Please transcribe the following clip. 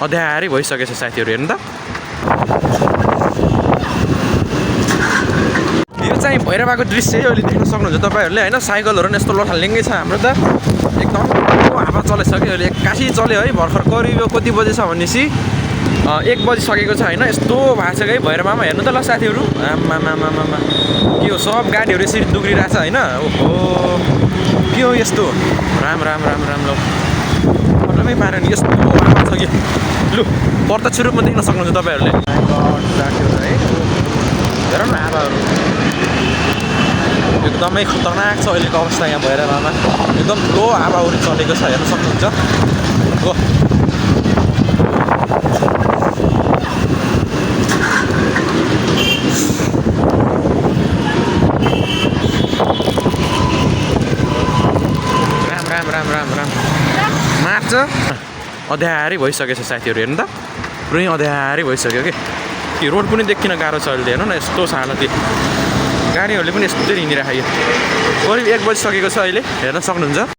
अँध्यारै भइसकेछ साथीहरू, हेर्नु त। यो चाहिँ भैरवाको दृश्य अहिले देख्न सक्नुहुन्छ तपाईँहरूले होइन। साइकलहरू पनि यस्तो लथालिङ्गै छ हाम्रो त, एकदम हावा चलाइसक्यो अहिले, एक्कासी चल्यो है। भर्खर करिब यो कति बजे छ भनेपछि 1 बजिसकेको छ होइन। यस्तो भएको छ कि भैरवामा, हेर्नु त ल साथीहरू। आमामामामा के हो, सब गाडीहरू यसरी दुग्रिरहेछ होइन। ओहो के हो यस्तो, राम राम राम राम ल पटमै पारेन, यस्तो हावा छ कि लु प्रत्यक्ष रूपमा देख्न सक्नुहुन्छ तपाईँहरूले। साथीहरू है, हेर न हावाहरू एकदमै खतरनाक छ अहिलेको अवस्था यहाँ भैरवामा। एकदम ठुलो हावाहुरी चलेको छ, हेर्न सक्नुहुन्छ हो। राम राम राम राम राम मार्छ। अँध्यारै भइसकेछ साथीहरू, हेर्नु त। पुरै अँध्यारै भइसक्यो कि रोड पनि देखिन गाह्रो छ अहिले, हेर्नु न यस्तो छ हालत। गाडीहरूले पनि यस्तै हिँडिरहेको, करिब 1 बजिसकेको छ अहिले, हेर्न सक्नुहुन्छ।